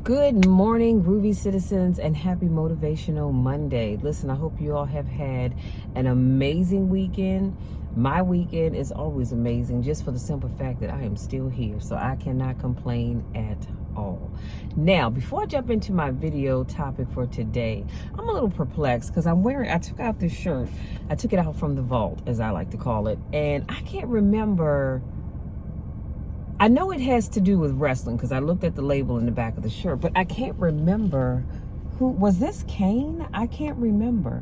Good morning, Groovy citizens, and happy Motivational Monday. Listen, I hope you all have had an amazing weekend. My weekend is always amazing just for the simple fact that I am still here, so I cannot complain at all. Now, before I jump into my video topic for today, I'm a little perplexed because I took out this shirt. I took it out from the vault, as I like to call it, and I can't remember. I know it has to do with wrestling because I looked at the label in the back of the shirt, but I can't remember who was this. Kane? I can't remember.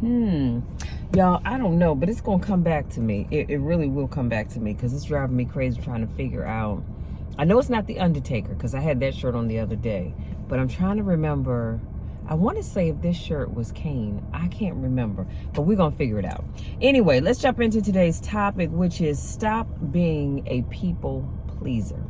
Y'all, I don't know, but it's gonna come back to me. It really will come back to me because it's driving me crazy trying to figure out. I know it's not the Undertaker because I had that shirt on the other day, but I'm trying to remember. I want to say if this shirt was Kane. I can't remember, but we're going to figure it out. Anyway, let's jump into today's topic, which is stop being a people pleaser.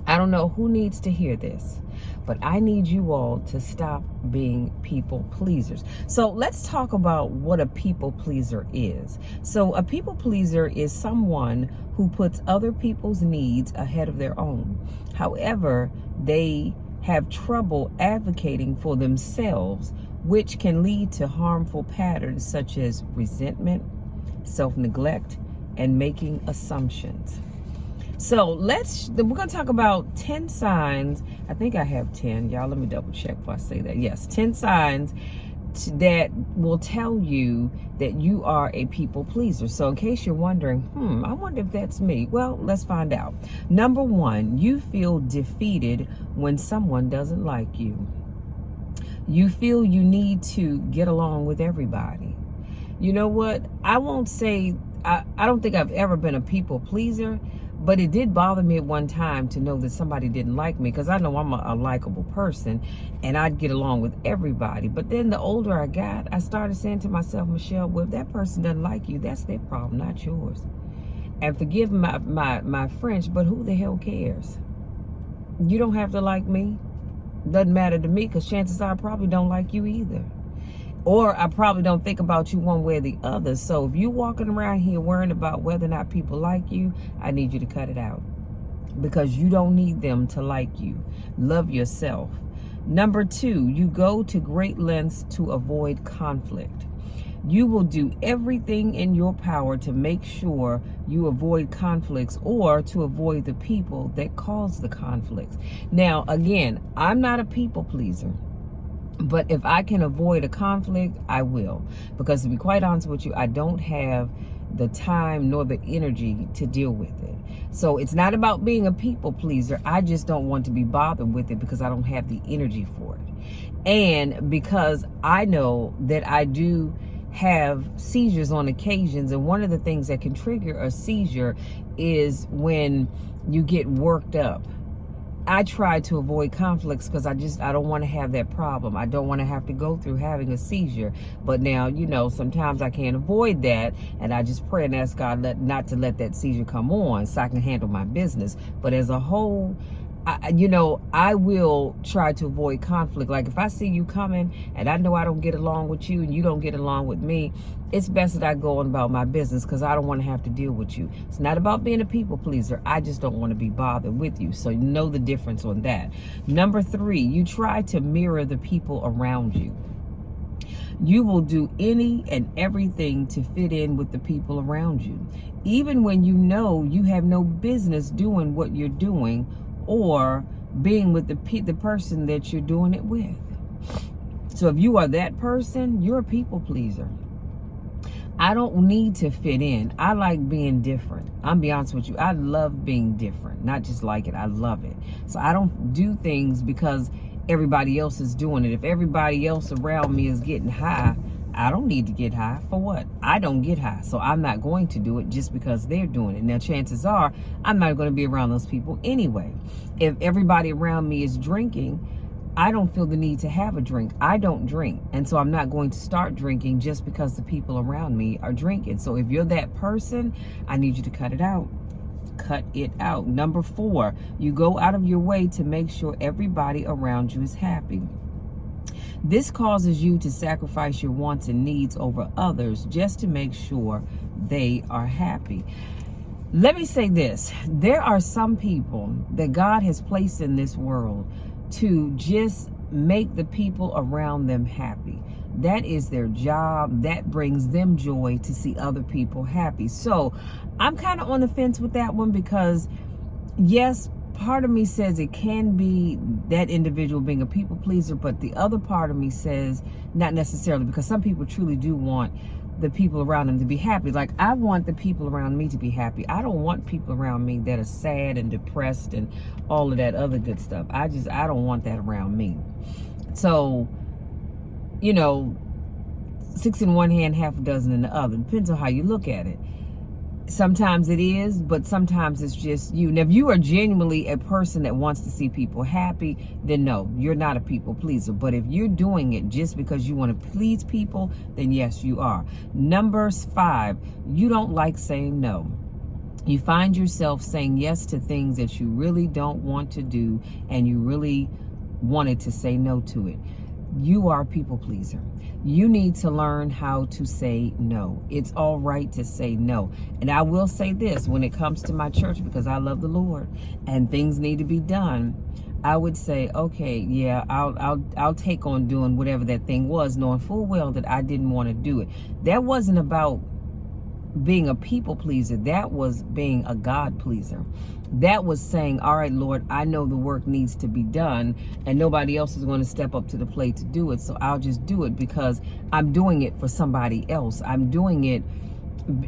I don't know who needs to hear this, but I need you all to stop being people pleasers. So let's talk about what a people pleaser is. So a people pleaser is someone who puts other people's needs ahead of their own. However, they have trouble advocating for themselves, which can lead to harmful patterns such as resentment, self-neglect, and making assumptions. So we're going to talk about 10 signs. I think I have 10. Y'all, let me double check before I say that. Yes, 10 signs that will tell you that you are a people pleaser. So in case you're wondering, I wonder if that's me. Well, let's find out. Number one, you feel defeated when someone doesn't like you. You feel you need to get along with everybody. You know what? I won't say, I don't think I've ever been a people pleaser, but it did bother me at one time to know that somebody didn't like me because I know I'm a likable person and I'd get along with everybody. But then the older I got, I started saying to myself, Michelle, well, if that person doesn't like you, that's their problem, not yours. And forgive my French, but who the hell cares? You don't have to like me. Doesn't matter to me because chances are I probably don't like you either. Or I probably don't think about you one way or the other. So if you're walking around here worrying about whether or not people like you, I need you to cut it out. Because you don't need them to like you. Love yourself. Number two, you go to great lengths to avoid conflict. You will do everything in your power to make sure you avoid conflicts or to avoid the people that cause the conflicts. Now, again, I'm not a people pleaser. But if I can avoid a conflict, I will. Because to be quite honest with you, I don't have the time nor the energy to deal with it. So it's not about being a people pleaser. I just don't want to be bothered with it because I don't have the energy for it. And because I know that I do have seizures on occasions, and one of the things that can trigger a seizure is when you get worked up. I try to avoid conflicts because I don't want to have that problem. I don't want to have to go through having a seizure. But now, sometimes I can't avoid that. And I just pray and ask God not to let that seizure come on so I can handle my business. But as a whole, I will try to avoid conflict. Like if I see you coming and I know I don't get along with you and you don't get along with me, it's best that I go on about my business because I don't want to have to deal with you. It's not about being a people pleaser. I just don't want to be bothered with you. So you know the difference on that. Number three, you try to mirror the people around you. You will do any and everything to fit in with the people around you, even when you know you have no business doing what you're doing or being with the person that you're doing it with. So if you are that person, you're a people pleaser. I don't need to fit in. I like being different. I'll be honest with you. I love being different. Not just like it. I love it. So I don't do things because everybody else is doing it. If everybody else around me is getting high, I don't need to get high. For what? I don't get high. So I'm not going to do it just because they're doing it. Now, chances are I'm not going to be around those people anyway. If everybody around me is drinking, I don't feel the need to have a drink. I don't drink. And so I'm not going to start drinking just because the people around me are drinking. So if you're that person, I need you to cut it out. Cut it out. Number four, you go out of your way to make sure everybody around you is happy. This causes you to sacrifice your wants and needs over others just to make sure they are happy. Let me say this. There are some people that God has placed in this world to just make the people around them happy. That is their job. That brings them joy to see other people happy. So I'm kind of on the fence with that one, because yes, part of me says it can be that individual being a people pleaser, but the other part of me says not necessarily, because some people truly do want the people around them to be happy. Like, I want the people around me to be happy. I don't want people around me that are sad and depressed and all of that other good stuff. I don't want that around me. So, you know, 6 in one hand, half a dozen in the other. Depends on how you look at it. Sometimes it is, but sometimes it's just you. Now, if you are genuinely a person that wants to see people happy, then no, you're not a people pleaser. But if you're doing it just because you want to please people, then yes, you are. Number 5, you don't like saying no. You find yourself saying yes to things that you really don't want to do, and you really wanted to say no to it. You are a people pleaser. You need to learn how to say no. It's all right to say no. And I will say this, when it comes to my church, because I love the Lord and things need to be done, I would say, okay, yeah, I'll take on doing whatever that thing was, knowing full well that I didn't want to do it. That wasn't about being a people pleaser. That was being a God pleaser. That was saying, all right, Lord, I know the work needs to be done and nobody else is going to step up to the plate to do it. So I'll just do it because I'm doing it for somebody else. I'm doing it,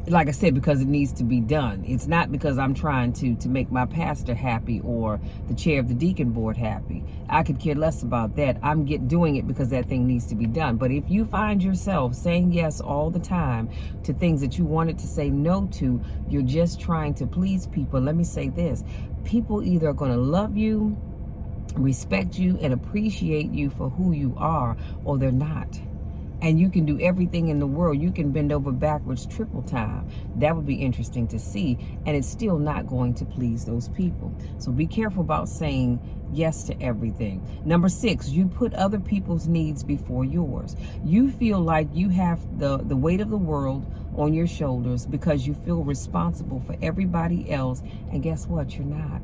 like I said, because it needs to be done. It's not because I'm trying to make my pastor happy or the chair of the deacon board happy. I could care less about that. I'm doing it because that thing needs to be done. But if you find yourself saying yes all the time to things that you wanted to say no to, you're just trying to please people. Let me say this. People either are going to love you, respect you, and appreciate you for who you are, or they're not. And you can do everything in the world. You can bend over backwards triple time. That would be interesting to see. And it's still not going to please those people. So be careful about saying yes to everything. Number 6, you put other people's needs before yours. You feel like you have the weight of the world on your shoulders because you feel responsible for everybody else. And guess what? You're not.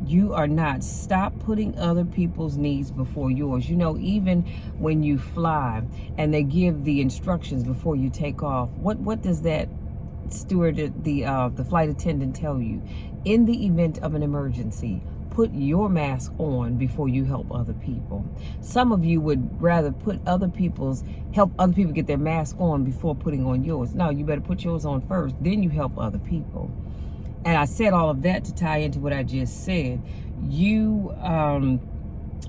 You are not. Stop putting other people's needs before yours. You know, even when you fly and they give the instructions before you take off, what does that steward, the flight attendant tell you? In the event of an emergency, put your mask on before you help other people. Some of you would rather help other people get their mask on before putting on yours. No, you better put yours on first, then you help other people. And I said all of that to tie into what I just said. You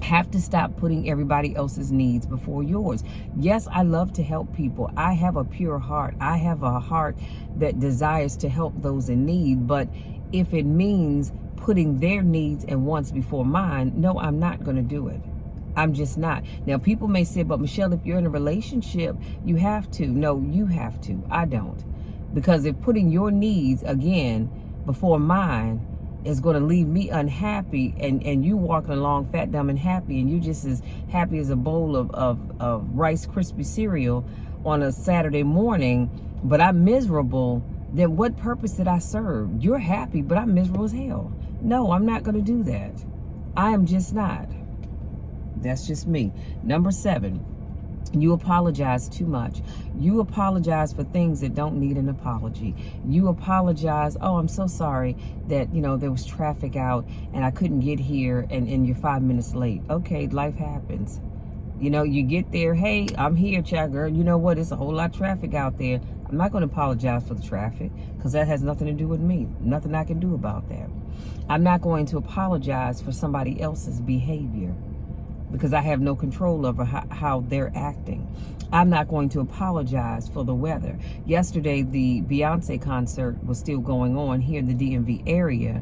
have to stop putting everybody else's needs before yours. Yes, I love to help people. I have a pure heart. I have a heart that desires to help those in need. But if it means putting their needs and wants before mine, no, I'm not going to do it. I'm just not. Now, people may say, but Michelle, if you're in a relationship, you have to. No, you have to. I don't. Because if putting your needs, again, before mine is going to leave me unhappy, and you walking along fat, dumb, and happy, and you just as happy as a bowl of Rice Krispie cereal on a Saturday morning, but I'm miserable, then what purpose did I serve? You're happy, but I'm miserable as hell. No, I'm not going to do that. I am just not. That's just me. Number 7. You apologize too much. You apologize for things that don't need an apology. You apologize, oh, I'm so sorry that, there was traffic out and I couldn't get here and you're 5 minutes late. Okay, life happens. You get there, hey, I'm here, child girl. You know what? It's a whole lot of traffic out there. I'm not going to apologize for the traffic because that has nothing to do with me. Nothing I can do about that. I'm not going to apologize for somebody else's behavior, because I have no control over how they're acting. I'm not going to apologize for the weather. Yesterday, the Beyonce concert was still going on here in the DMV area,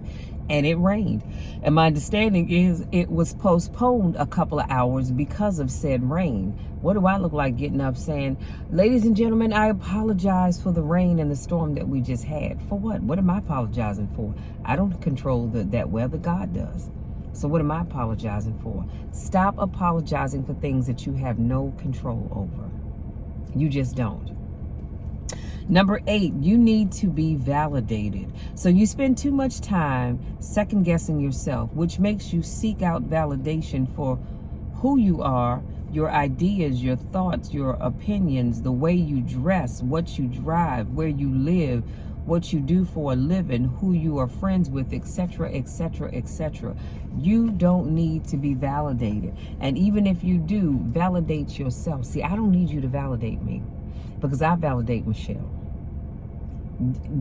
and it rained. And my understanding is it was postponed a couple of hours because of said rain. What do I look like getting up saying, ladies and gentlemen, I apologize for the rain and the storm that we just had? For what? What am I apologizing for? I don't control that weather. God does. So what am I apologizing for? Stop apologizing for things that you have no control over. You just don't. Number 8, you need to be validated. So you spend too much time second guessing yourself, which makes you seek out validation for who you are, your ideas, your thoughts, your opinions, the way you dress, what you drive, where you live, what you do for a living, who you are friends with, etc., etc., etc. You don't need to be validated. And even if you do, validate yourself. See, I don't need you to validate me because I validate Michelle.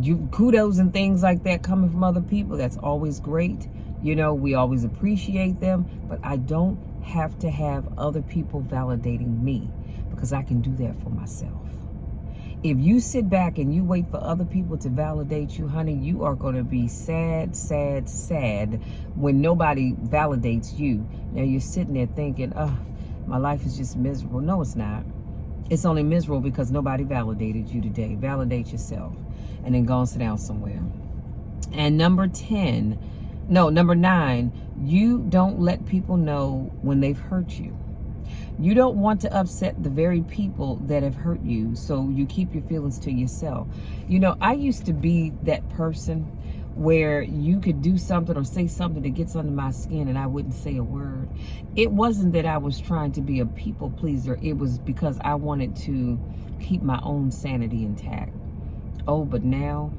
You kudos and things like that coming from other people, that's always great. You know, we always appreciate them, but I don't have to have other people validating me because I can do that for myself. If you sit back and you wait for other people to validate you, honey, you are going to be sad, sad, sad when nobody validates you. Now you're sitting there thinking, oh, my life is just miserable. No, it's not. It's only miserable because nobody validated you today. Validate yourself and then go and sit down somewhere. And number 9, you don't let people know when they've hurt you. You don't want to upset the very people that have hurt you, so you keep your feelings to yourself. You know, I used to be that person where you could do something or say something that gets under my skin and I wouldn't say a word. It wasn't that I was trying to be a people pleaser. It was because I wanted to keep my own sanity intact. Oh, but now,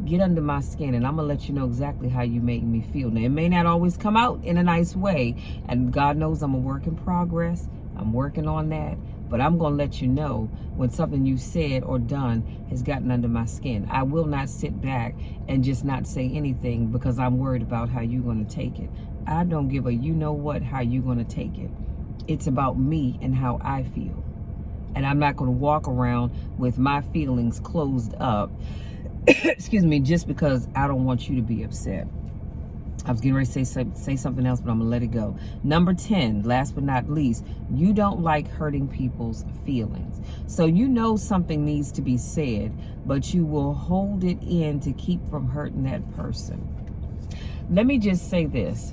get under my skin and I'm going to let you know exactly how you make me feel. Now, it may not always come out in a nice way, and God knows I'm a work in progress. I'm working on that, but I'm going to let you know when something you said or done has gotten under my skin. I will not sit back and just not say anything because I'm worried about how you're going to take it. I don't give a you-know-what how you're going to take it. It's about me and how I feel. And I'm not going to walk around with my feelings closed up excuse me, just because I don't want you to be upset. I was getting ready to say something else, but I'm going to let it go. Number 10, last but not least, you don't like hurting people's feelings. So you know something needs to be said, but you will hold it in to keep from hurting that person. Let me just say this.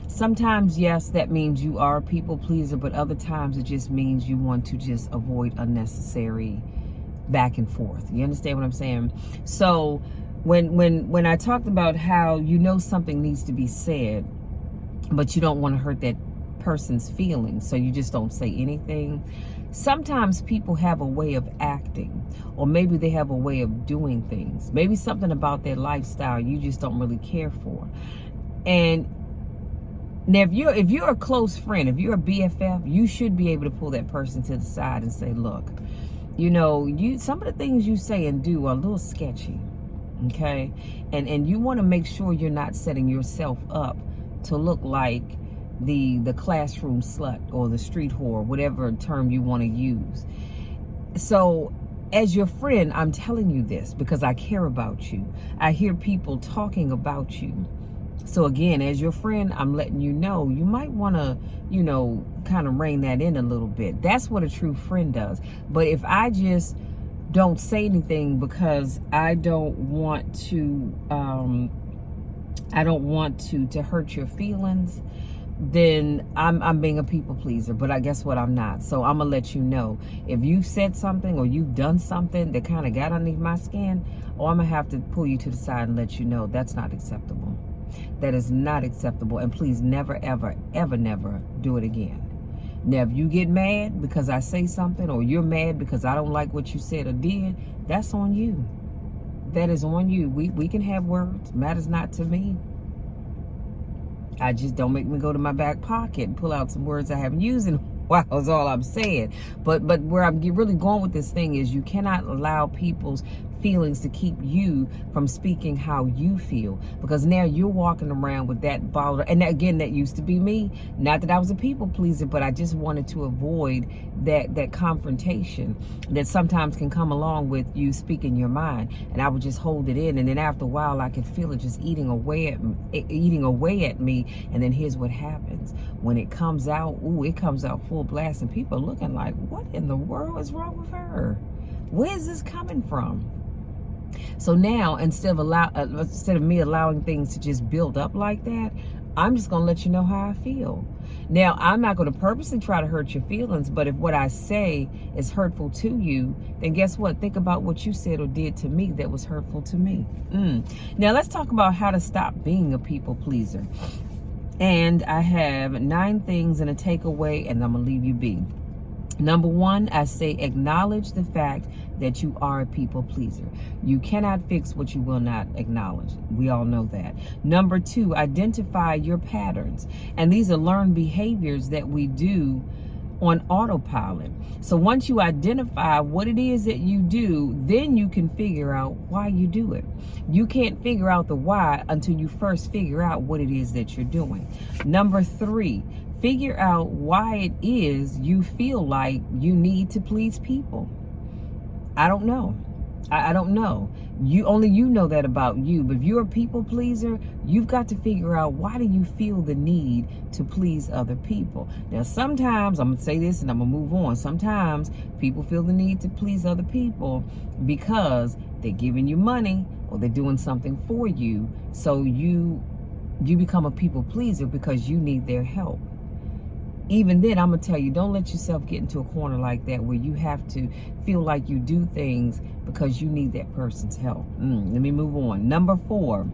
Sometimes, yes, that means you are a people pleaser, but other times it just means you want to just avoid unnecessary back and forth. You understand what I'm saying? So when I talked about how you know something needs to be said, but you don't want to hurt that person's feelings, so you just don't say anything. Sometimes people have a way of acting, or maybe they have a way of doing things. Maybe something about their lifestyle you just don't really care for. And now, if you're a close friend, if you're a BFF, you should be able to pull that person to the side and say, look, you know, some of the things you say and do are a little sketchy, okay? And you want to make sure you're not setting yourself up to look like the classroom slut or the street whore, whatever term you want to use. So as your friend, I'm telling you this because I care about you. I hear people talking about you. So again, as your friend, I'm letting you know, you might want to, you know, kind of rein that in a little bit. That's what a true friend does. But if I just don't say anything because I don't want to hurt your feelings, then I'm being a people pleaser. But I guess what, I'm not. So I'm gonna let you know, if you've said something or you've done something that kind of got underneath my skin, or I'm gonna have to pull you to the side and let you know that's not acceptable. That is not acceptable, and please never, ever, ever, never do it again. Now, if you get mad because I say something, or you're mad because I don't like what you said or did, that's on you. That is on you. We can have words. Matters not to me. I just don't make me go to my back pocket and pull out some words I haven't used in a while is all I'm saying. But where I'm really going with this thing is you cannot allow people's feelings to keep you from speaking how you feel, because now you're walking around with that bottle. And again, that used to be me. Not that I was a people pleaser, but I just wanted to avoid that confrontation that sometimes can come along with you speaking your mind. And I would just hold it in, and then after a while I could feel it just eating away at me. And then here's what happens when it comes out. It comes out full blast, and people are looking like, what in the world is wrong with her? Where's this coming from? So now, instead of me allowing things to just build up like that, I'm just gonna let you know how I feel. Now, I'm not gonna purposely try to hurt your feelings, but if what I say is hurtful to you, then guess what? Think about what you said or did to me that was hurtful to me. Now, let's talk about how to stop being a people pleaser. And I have 9 things and a takeaway, and I'm gonna leave you be. Number 1, I say acknowledge the fact that you are a people pleaser. You cannot fix what you will not acknowledge. We all know that. Number 2, identify your patterns. And these are learned behaviors that we do on autopilot. So once you identify what it is that you do, then you can figure out why you do it. You can't figure out the why until you first figure out what it is that you're doing. Number 3, figure out why it is you feel like you need to please people. I don't know. I don't know. You know that about you. But if you're a people pleaser, you've got to figure out, why do you feel the need to please other people? Now, sometimes, I'm going to say this and I'm going to move on. Sometimes people feel the need to please other people because they're giving you money or they're doing something for you. So you become a people pleaser because you need their help. Even then, I'm going to tell you, don't let yourself get into a corner like that where you have to feel like you do things because you need that person's help. Let me move on. Number 4,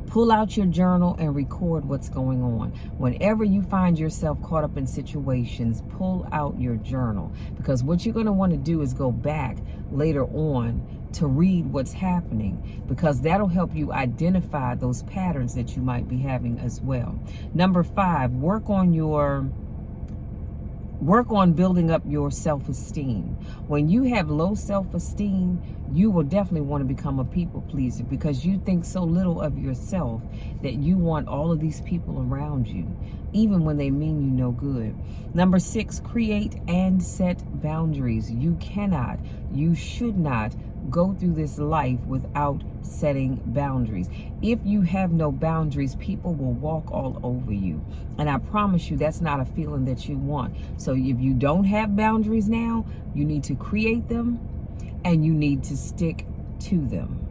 pull out your journal and record what's going on. Whenever you find yourself caught up in situations, pull out your journal, because what you're going to want to do is go back later on to read what's happening, because that'll help you identify those patterns that you might be having as well. Number 5, work on building up your self-esteem. When you have low self-esteem, you will definitely want to become a people pleaser because you think so little of yourself that you want all of these people around you, even when they mean you no good. Number 6, create and set boundaries. You cannot, you should not go through this life without setting boundaries. If you have no boundaries, people will walk all over you. And I promise you, that's not a feeling that you want. So if you don't have boundaries now, you need to create them and you need to stick to them.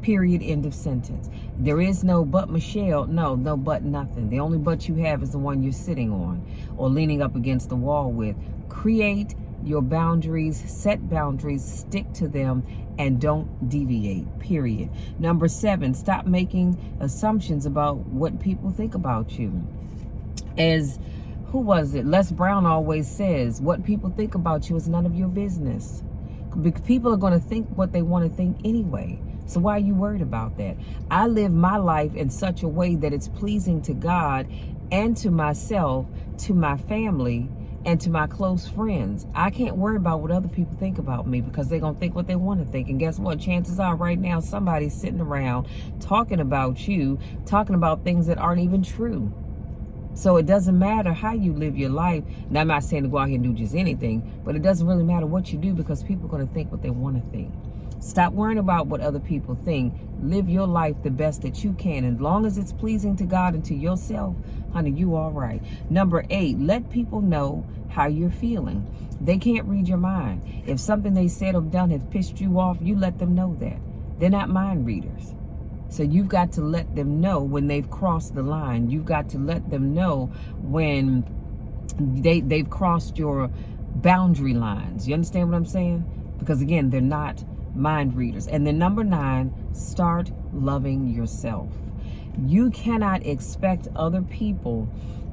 Period. End of sentence. There is no but Michelle. No but nothing. The only but you have is the one you're sitting on or leaning up against the wall with. Create your boundaries, set boundaries, stick to them, and don't deviate, period. Number 7, stop making assumptions about what people think about you. As, who was it? Les Brown always says, what people think about you is none of your business. People are going to think what they want to think anyway. So why are you worried about that? I live my life in such a way that it's pleasing to God and to myself, to my family, and to my close friends. I can't worry about what other people think about me because they're going to think what they want to think. And guess what? Chances are right now somebody's sitting around talking about you, talking about things that aren't even true. So it doesn't matter how you live your life. Now, I'm not saying to go out here and do just anything, but it doesn't really matter what you do because people are going to think what they want to think. Stop worrying about what other people think. Live your life the best that you can. As long as it's pleasing to God and to yourself, honey, you all right. Number 8, let people know how you're feeling. They can't read your mind. If something they said or done has pissed you off, you let them know that. They're not mind readers. So you've got to let them know when they've crossed the line. You've got to let them know when they've crossed your boundary lines. You understand what I'm saying? Because again, they're not mind readers. And then number 9, start loving yourself. You cannot expect other people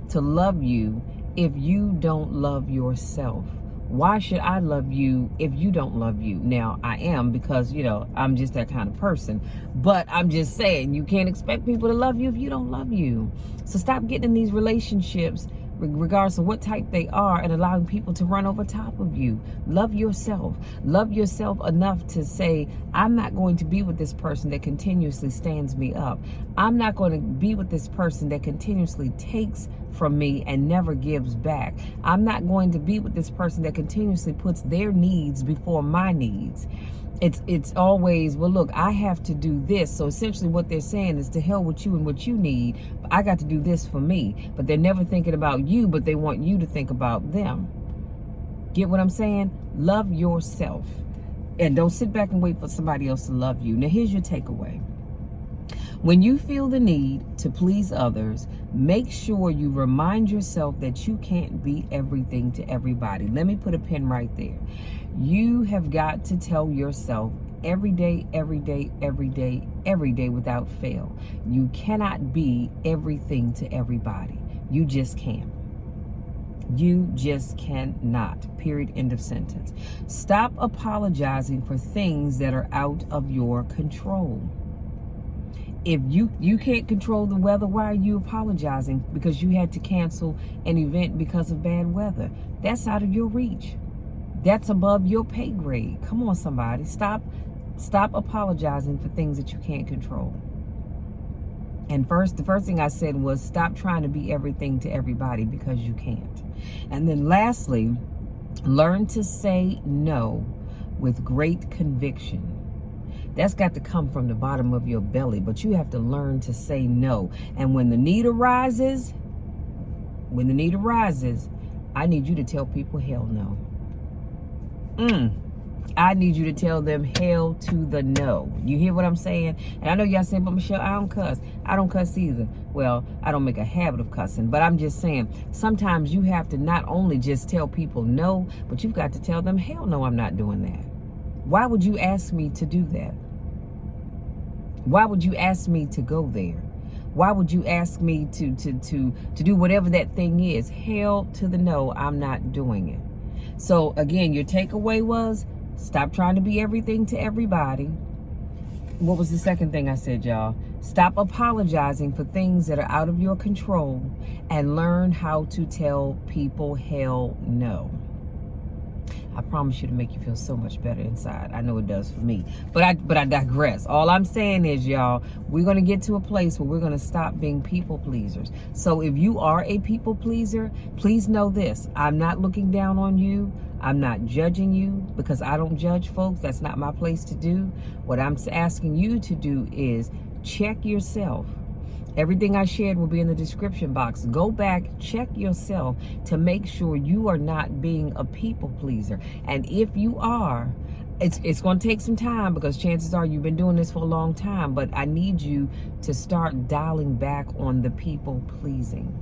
to love you if you don't love yourself. Why should I love you if you don't love you? Now, I am, because, I'm just that kind of person. But I'm just saying, you can't expect people to love you if you don't love you. So stop getting in these relationships, regardless of what type they are, and allowing people to run over top of you. Love yourself. Love yourself enough to say, I'm not going to be with this person that continuously stands me up. I'm not going to be with this person that continuously takes from me and never gives back. I'm not going to be with this person that continuously puts their needs before my needs. It's always, well, look, I have to do this. So essentially what they're saying is, to hell with you and what you need. I got to do this for me. But they're never thinking about you, but they want you to think about them. Get what I'm saying? Love yourself. And don't sit back and wait for somebody else to love you. Now, here's your takeaway. When you feel the need to please others, make sure you remind yourself that you can't be everything to everybody. Let me put a pin right there. You have got to tell yourself every day, every day, every day, every day without fail, you cannot be everything to everybody. You just can't. You just cannot. Period. End of sentence. Stop apologizing for things that are out of your control. If you can't control the weather, why are you apologizing? Because you had to cancel an event because of bad weather. That's out of your reach. That's above your pay grade. Come on, somebody. Stop apologizing for things that you can't control. And the first thing I said was stop trying to be everything to everybody, because you can't. And then lastly, learn to say no with great conviction. That's got to come from the bottom of your belly, but you have to learn to say no. And when the need arises, I need you to tell people hell no. I need you to tell them hell to the no. You hear what I'm saying? And I know y'all saying, but Michelle, I don't cuss. I don't cuss either. Well, I don't make a habit of cussing, but I'm just saying, sometimes you have to not only just tell people no, but you've got to tell them, hell no, I'm not doing that. Why would you ask me to do that? Why would you ask me to go there? Why would you ask me to do whatever that thing is? Hell to the no, I'm not doing it. So again, your takeaway was stop trying to be everything to everybody. What was the second thing I said, y'all? Stop apologizing for things that are out of your control and learn how to tell people hell no. I promise you to make you feel so much better inside. I know it does for me. But I digress. All I'm saying is, y'all, we're going to get to a place where we're going to stop being people pleasers. So if you are a people pleaser, please know this. I'm not looking down on you. I'm not judging you, because I don't judge folks. That's not my place to do. What I'm asking you to do is check yourself. Everything I shared will be in the description box. Go back, check yourself to make sure you are not being a people pleaser. And if you are, it's going to take some time, because chances are you've been doing this for a long time. But I need you to start dialing back on the people pleasing.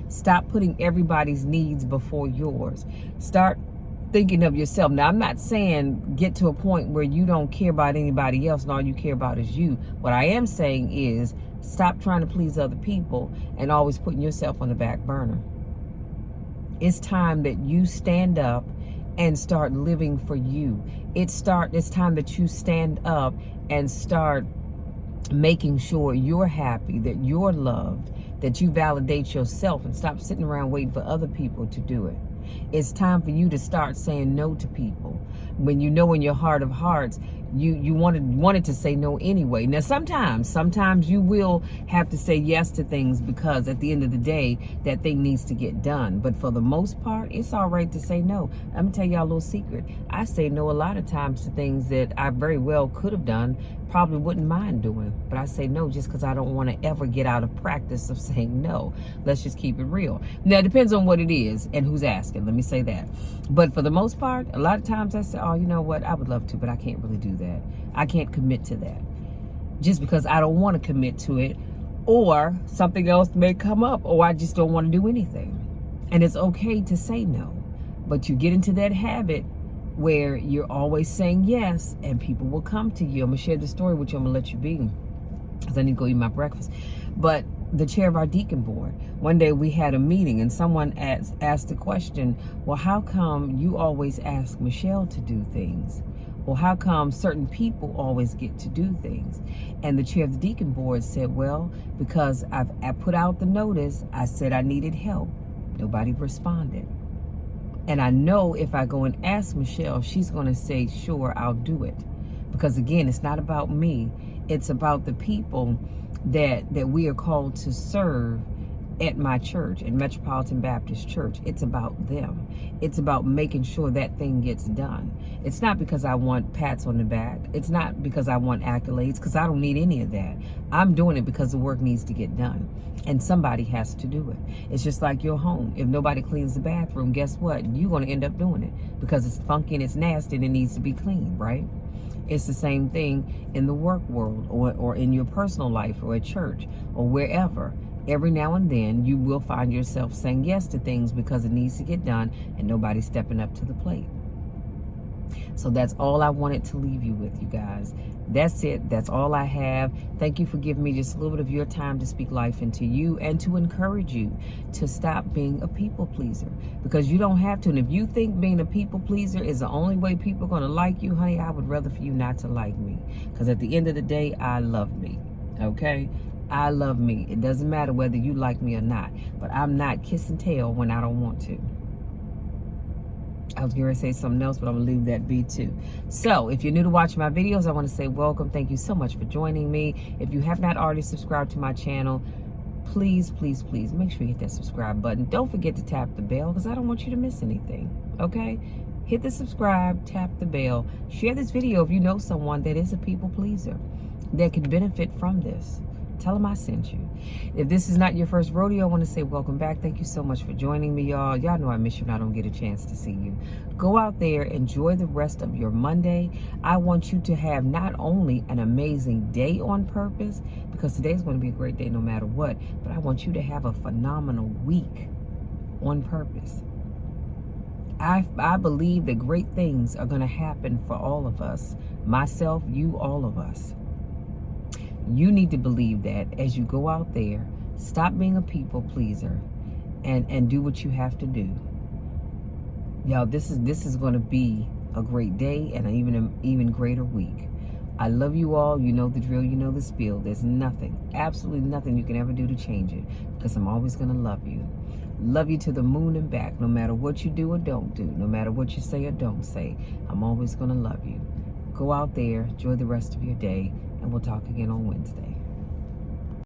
Stop putting everybody's needs before yours. Start thinking of yourself. Now, I'm not saying get to a point where you don't care about anybody else and all you care about is you. What I am saying is stop trying to please other people and always putting yourself on the back burner. It's time that you stand up and start living for you. It's time that you stand up and start making sure you're happy, that you're loved, that you validate yourself, and stop sitting around waiting for other people to do it. It's time for you to start saying no to people when you know in your heart of hearts you wanted to say no anyway. Now, sometimes you will have to say yes to things, because at the end of the day, that thing needs to get done. But for the most part, it's all right to say no. I'm gonna tell y'all a little secret. I say no a lot of times to things that I very well could have done, probably wouldn't mind doing, but I say no just because I don't want to ever get out of practice of saying no. Let's just keep it real. Now, it depends on what it is and who's asking. Let me say that. But for the most part, a lot of times I say, oh, you know what? I would love to, but I can't really do that. I can't commit to that just because I don't want to commit to it, or something else may come up, or I just don't want to do anything. And it's okay to say no, but you get into that habit where you're always saying yes, and people will come to you. I'm gonna share the story with you. I'm gonna let you be, because I need to go eat my breakfast. But the chair of our deacon board, one day we had a meeting, and someone asked the question, well, how come you always ask Michelle to do things? Or how come certain people always get to do things? And the chair of the deacon board said, well, because I put out the notice, I said I needed help. Nobody responded. And I know if I go and ask Michelle, she's going to say, sure, I'll do it. Because again, it's not about me. It's about the people that we are called to serve at my church, at Metropolitan Baptist Church. It's about them. It's about making sure that thing gets done. It's not because I want pats on the back. It's not because I want accolades, because I don't need any of that. I'm doing it because the work needs to get done, and somebody has to do it. It's just like your home. If nobody cleans the bathroom, guess what? You're going to end up doing it because it's funky and it's nasty and it needs to be cleaned, right? It's the same thing in the work world, or in your personal life, or at church, or wherever. Every now and then you will find yourself saying yes to things because it needs to get done and nobody's stepping up to the plate. So that's all I wanted to leave you with, you guys. That's it. That's all I have. Thank you for giving me just a little bit of your time to speak life into you and to encourage you to stop being a people pleaser, because you don't have to. And if you think being a people pleaser is the only way people are going to like you, honey, I would rather for you not to like me, because at the end of the day, I love me. Okay? I love me. It doesn't matter whether you like me or not, but I'm not kissing tail when I don't want to. I was going to say something else, but I'm going to leave that be too. So if you're new to watching my videos, I want to say welcome. Thank you so much for joining me. If you have not already subscribed to my channel, please, please, please make sure you hit that subscribe button. Don't forget to tap the bell, because I don't want you to miss anything. Okay? Hit the subscribe, tap the bell. Share this video if you know someone that is a people pleaser that could benefit from this. Tell them I sent you. If this is not your first rodeo, I want to say welcome back. Thank you so much for joining me, y'all. Y'all know I miss you and I don't get a chance to see you. Go out there, enjoy the rest of your Monday. I want you to have not only an amazing day on purpose, because today's going to be a great day no matter what, but I want you to have a phenomenal week on purpose. I believe that great things are going to happen for all of us. Myself, you, all of us. You need to believe that as you go out there. Stop being a people pleaser and do what you have to do. Y'all, this is going to be a great day and an even greater week. I love you all. You know the drill. You know the spiel. There's nothing, absolutely nothing you can ever do to change it, because I'm always going to love you. Love you to the moon and back, no matter what you do or don't do, no matter what you say or don't say. I'm always going to love you. Go out there, enjoy the rest of your day, and we'll talk again on Wednesday.